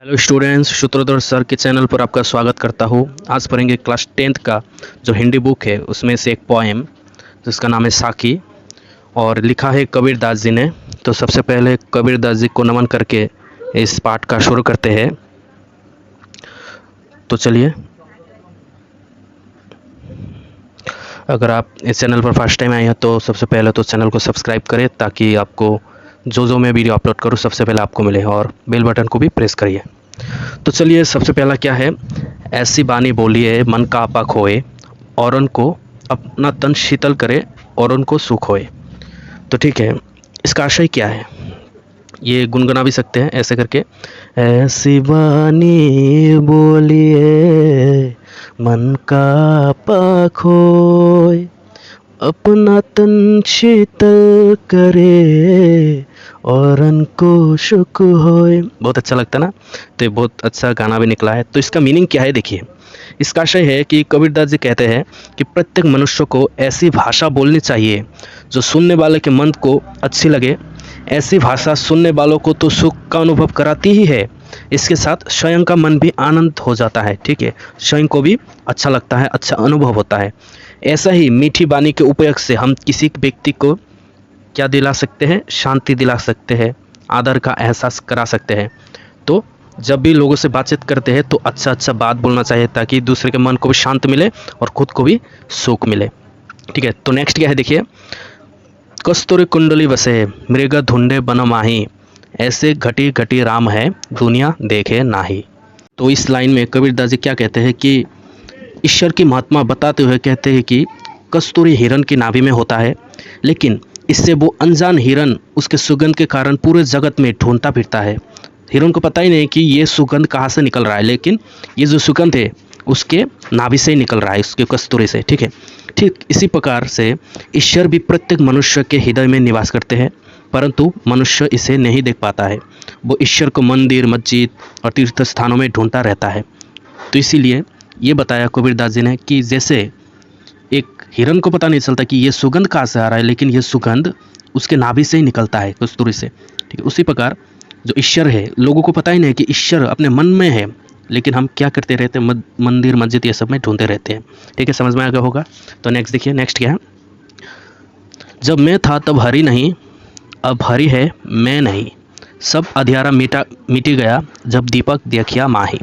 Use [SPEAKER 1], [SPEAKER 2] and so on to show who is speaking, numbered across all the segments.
[SPEAKER 1] Hello students, Sutradhar sir के channel पर आपका स्वागत करता हूँ। आज पढ़ेंगे क्लास 10th का जो हिंदी बुक है उसमें से एक पोएम जिसका नाम है साकी और लिखा है कबीर दास जी ने। तो सबसे पहले कबीर दास जी को नमन करके इस पाठ का शुरू करते हैं। तो चलिए, अगर आप इस चैनल पर फर्स्ट टाइम आए हैं तो सबसे पहले तो चैनल को सब्सक्राइब करें ताकि आपको जो मैं वीडियो अपलोड करूँ सबसे पहले आपको मिले, और बेल बटन को भी प्रेस करिए। तो चलिए, सबसे पहला क्या है, ऐसी बानी बोलिए मन का आपा खोए, और उनको अपना तन शीतल करे और उनको सुख होए। तो ठीक है, इसका आशय क्या है, ये गुनगुना भी सकते हैं ऐसे करके। ऐसी बानी बोलिए मन का आपा खोए, अपना तन शीतल करे और उनको सुख होए। बहुत अच्छा लगता है ना। तो ये बहुत अच्छा गाना भी निकला है। तो इसका मीनिंग क्या है, देखिए। इसका आशय है कि कबीरदास जी कहते हैं कि प्रत्येक मनुष्य को ऐसी भाषा बोलनी चाहिए जो सुनने वाले के मन को अच्छी लगे। ऐसी भाषा सुनने वालों को तो सुख का अनुभव कराती ही है, इसके साथ स्वयं का मन भी आनंद हो जाता है। ठीक है, स्वयं को भी अच्छा लगता है, अच्छा अनुभव होता है। ऐसा ही मीठी वाणी के उपयोग से हम किसी व्यक्ति को क्या दिला सकते हैं, शांति दिला सकते हैं, आदर का एहसास करा सकते हैं। तो जब भी लोगों से बातचीत करते हैं तो अच्छा अच्छा बात बोलना चाहिए ताकि दूसरे के मन को भी शांति मिले और खुद को भी सुख मिले। ठीक है, तो नेक्स्ट क्या है, देखिए। कस्तूरी कुंडली बसे मृग धुंडे बन माही, ऐसे घटी घटी राम है दुनिया देखे नाही। तो इस लाइन में कबीरदास जी क्या कहते हैं कि ईश्वर की महात्मा बताते हुए कहते हैं कि कस्तूरी हिरन की नाभि में होता है, लेकिन इससे वो अनजान हिरन उसके सुगंध के कारण पूरे जगत में ढूंढता फिरता है। हिरन को पता ही नहीं कि ये सुगंध कहाँ से निकल रहा है, लेकिन ये जो सुगंध है उसके नाभि से ही निकल रहा है, उसके कस्तूरी से। ठीक है, ठीक इसी प्रकार से ईश्वर भी प्रत्येक मनुष्य के हृदय में निवास करते हैं, परंतु मनुष्य इसे नहीं देख पाता है। वो ईश्वर को मंदिर, मस्जिद और तीर्थ स्थानों में ढूंढता रहता है। तो इसीलिए ये बताया कबीरदास जी ने कि जैसे एक हिरन को पता नहीं चलता कि ये सुगंध कहाँ से आ रहा है, लेकिन ये सुगंध उसके नाभि से ही निकलता है, कस्तूरी से। ठीक है, उसी प्रकार जो ईश्वर है, लोगों को पता ही नहीं कि ईश्वर अपने मन में है, लेकिन हम क्या करते रहते हैं, मंदिर, मस्जिद ये सब में ढूंढते रहते हैं। ठीक है, समझ में आ गया होगा। तो नेक्स्ट देखिए, नेक्स्ट क्या है। जब मैं था तब हरि नहीं, अब हरि है मैं नहीं, सब अंधियारा मिटी गया जब दीपक देखिया माही।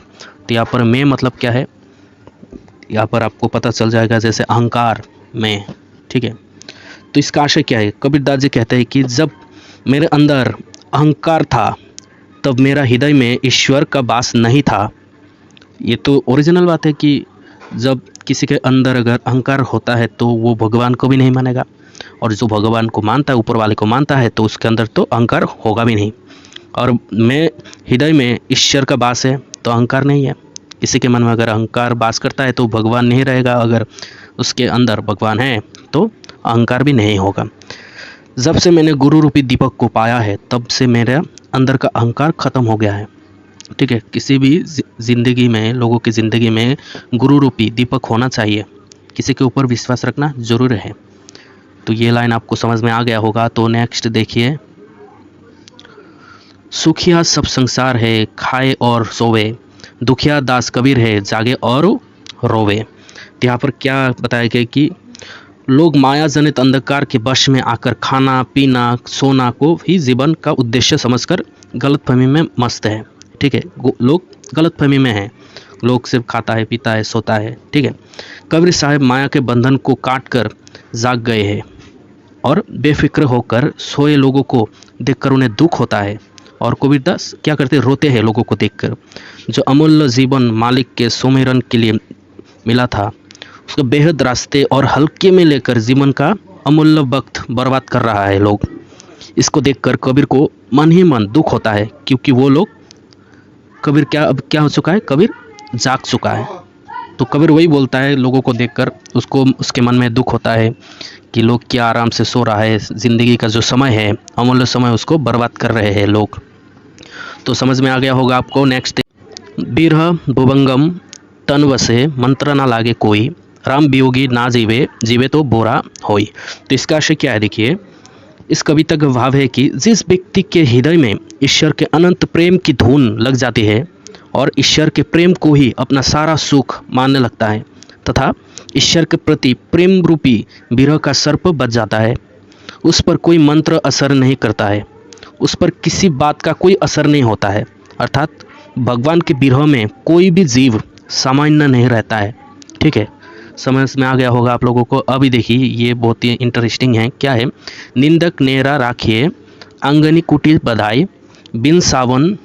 [SPEAKER 1] तो यहाँ पर मैं मतलब क्या है, यहाँ पर आपको पता चल जाएगा, जैसे अहंकार में। ठीक है, तो इसका आशय क्या है, कबीरदास जी कहते हैं कि जब मेरे अंदर अहंकार था तब मेरा हृदय में ईश्वर का वास नहीं था। ये तो ओरिजिनल बात है कि जब किसी के अंदर अगर अहंकार होता है तो वो भगवान को भी नहीं मानेगा, और जो भगवान को मानता है, ऊपर वाले को मानता है, तो उसके अंदर तो अहंकार होगा भी नहीं। और मैं हृदय में ईश्वर का वास है तो अहंकार नहीं है। किसी के मन में अगर अहंकार वास करता है तो भगवान नहीं रहेगा, अगर उसके अंदर भगवान है तो अहंकार भी नहीं होगा। जब से मैंने गुरु रूपी दीपक को पाया है तब से मेरे अंदर का अहंकार ख़त्म हो गया है। ठीक है, किसी भी ज़िंदगी में, लोगों की ज़िंदगी में गुरु रूपी दीपक होना चाहिए, किसी के ऊपर विश्वास रखना जरूर है। तो ये लाइन आपको समझ में आ गया होगा। तो नेक्स्ट देखिए। सुखिया सब संसार है खाए और सोवे, दुखिया दास कबीर है जागे और रोवे। तो यहाँ पर क्या बताया गया कि लोग माया जनित अंधकार के वश में आकर खाना पीना सोना को ही जीवन का उद्देश्य समझकर गलतफहमी में मस्त है। ठीक है, लोग गलतफहमी में हैं, लोग सिर्फ खाता है, पीता है, सोता है। ठीक है, कबीर साहब माया के बंधन को काट कर जाग गए हैं और बेफिक्र होकर सोए लोगों को देखकर उन्हें दुख होता है, और कबीरदास क्या करते, रोते हैं लोगों को देखकर। जो अमूल्य जीवन मालिक के सुमिरन के लिए मिला था उसको बेहद रास्ते और हल्के में लेकर जीवन का अमूल्य वक्त बर्बाद कर रहा है लोग। इसको देखकर कबीर को मन ही मन दुख होता है, क्योंकि वो लोग, कबीर क्या अब क्या हो चुका है, कबीर जाग चुका है। तो कबीर वही बोलता है लोगों को देखकर, उसको उसके मन में दुख होता है कि लोग क्या आराम से सो रहा है, ज़िंदगी का जो समय है, अमूल्य समय, उसको बर्बाद कर रहे हैं लोग। तो समझ में आ गया होगा आपको। नेक्स्ट, बिरह भुवंगम तन वसे मंत्र ना लागे कोई, राम वियोगी ना जीवे जीवे तो बोरा होई। तो इसका आशय क्या है, देखिए। इस कविता का भाव है कि जिस व्यक्ति के हृदय में ईश्वर के अनंत प्रेम की धुन लग जाती है और ईश्वर के प्रेम को ही अपना सारा सुख मानने लगता है तथा ईश्वर के प्रति प्रेम रूपी विरह का सर्प बच जाता है। उस पर कोई मंत्र असर नहीं करता है, उस पर किसी बात का कोई असर नहीं होता है, अर्थात भगवान के विरह में कोई भी जीव सामान्य नहीं रहता है। ठीक है, समझ में आ गया होगा आप लोगों को। अभी देखिए ये बहुत ही इंटरेस्टिंग है। क्या है? निंदक नेरा राखिए अंगनी कुटी बधाई, बिन सावन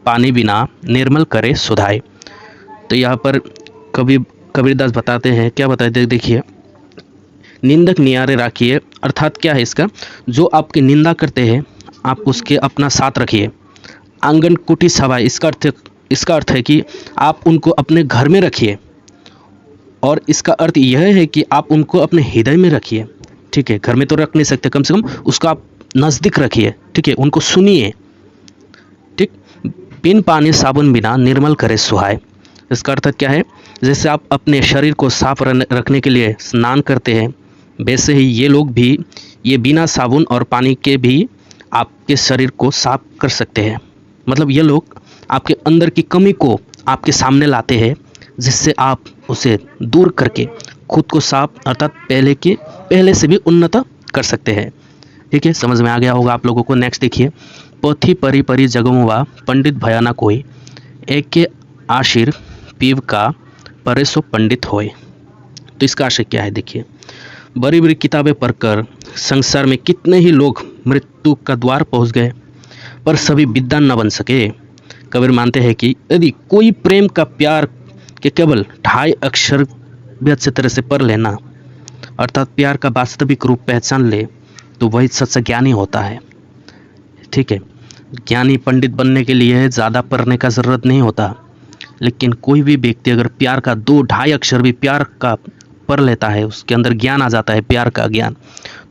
[SPEAKER 1] पानी बिना निर्मल करे सुधाई। तो यहाँ पर कबीरदास बताते हैं, क्या बताते हैं देखिए, निंदक नियारे राखिए, अर्थात क्या है इसका, जो आपकी निंदा करते हैं आप उसके अपना साथ रखिए। आंगन कुटी सभाई, इसका अर्थ है कि आप उनको अपने घर में रखिए, और इसका अर्थ यह है कि आप उनको अपने हृदय में रखिए। ठीक है, घर में तो रख नहीं सकते, कम से कम उसको आप नज़दीक रखिए। ठीक है, उनको सुनिए। ठीक, बिन पानी साबुन बिना निर्मल करे सुहाए। इसका अर्थ क्या है? जैसे आप अपने शरीर को साफ रखने के लिए स्नान करते हैं, वैसे ही ये लोग भी ये बिना साबुन और पानी के भी आपके शरीर को साफ कर सकते हैं। मतलब ये लोग आपके अंदर की कमी को आपके सामने लाते हैं, जिससे आप उसे दूर करके खुद को साफ अर्थात पहले से भी उन्नत कर सकते हैं। ठीक है, समझ में आ गया होगा आप लोगों को। नेक्स्ट देखिए, पोथी परी परी जगमुआ पंडित भयाना कोई, एक के आशीर पीव का परे सो पंडित होए। तो इसका आशय क्या है? देखिए, बड़ी बड़ी किताबें पढ़कर संसार में कितने ही लोग मृत्यु का द्वार पहुंच गए, पर सभी विद्वान न बन सके। कबीर मानते हैं कि यदि कोई प्रेम का प्यार के केवल 2.5 अक्षर भी अच्छे तरह से पढ़ लेना, अर्थात प्यार का वास्तविक रूप पहचान ले, तो वही सच्चा ज्ञानी होता है। ठीक है, ज्ञानी पंडित बनने के लिए ज़्यादा पढ़ने का ज़रूरत नहीं होता, लेकिन कोई भी व्यक्ति अगर प्यार का 2-2.5 अक्षर भी प्यार का पढ़ लेता है, उसके अंदर ज्ञान आ जाता है, प्यार का ज्ञान,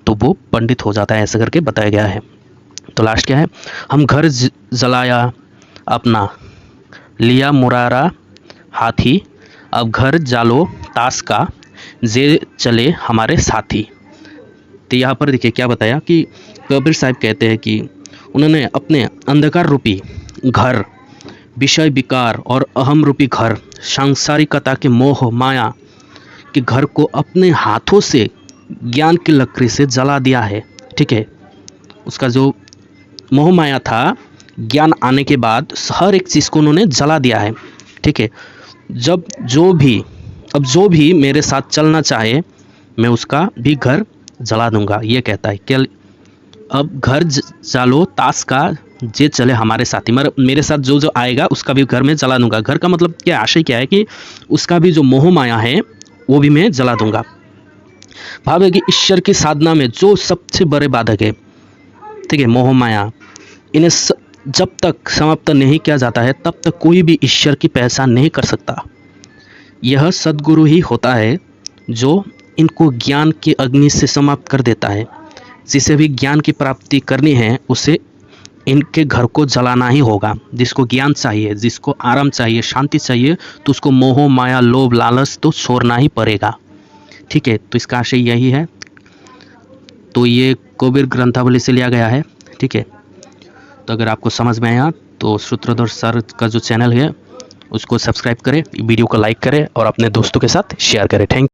[SPEAKER 1] तो वो पंडित हो जाता है, ऐसा करके बताया गया है। तो लास्ट क्या है? हम घर जलाया अपना, लिया मुरारा हाथी, अब घर जालो ताश का, जे चले हमारे साथी। तो यहाँ पर देखिए क्या बताया कि कबीर साहब कहते हैं कि उन्होंने अपने अंधकार रूपी घर, विषय विकार और अहम रूपी घर, सांसारिकता के मोह माया के घर को अपने हाथों से ज्ञान की लकड़ी से जला दिया है। ठीक है, उसका जो मोह माया था, ज्ञान आने के बाद हर एक चीज़ को उन्होंने जला दिया है। ठीक है, अब जो भी मेरे साथ चलना चाहे, मैं उसका भी घर जला दूंगा, ये कहता है। क्या? अब घर जालो ताश का, जे चले हमारे साथी, मतलब मेरे साथ जो जो आएगा उसका भी घर में जला दूंगा। घर का मतलब क्या, आशय क्या है कि उसका भी जो मोह माया है वो भी मैं जला दूंगा। भाव है कि ईश्वर की साधना में जो सबसे बड़े बाधक है, ठीक है, मोह माया, इन्हें जब तक समाप्त नहीं किया जाता है तब तक कोई भी ईश्वर की पहचान नहीं कर सकता। यह सद्गुरु ही होता है जो इनको ज्ञान की अग्नि से समाप्त कर देता है। जिसे भी ज्ञान की प्राप्ति करनी है उसे इनके घर को जलाना ही होगा। जिसको ज्ञान चाहिए, जिसको आराम चाहिए, शांति चाहिए, तो उसको मोह माया लोभ लालच तो छोड़ना ही पड़ेगा। ठीक है, तो इसका आशय यही है। तो ये कबीर ग्रंथावली से लिया गया है। ठीक है, तो अगर आपको समझ में आया तो सूत्रधर सर का जो चैनल है उसको सब्सक्राइब करें, वीडियो को लाइक करें और अपने दोस्तों के साथ शेयर करें। Thank you.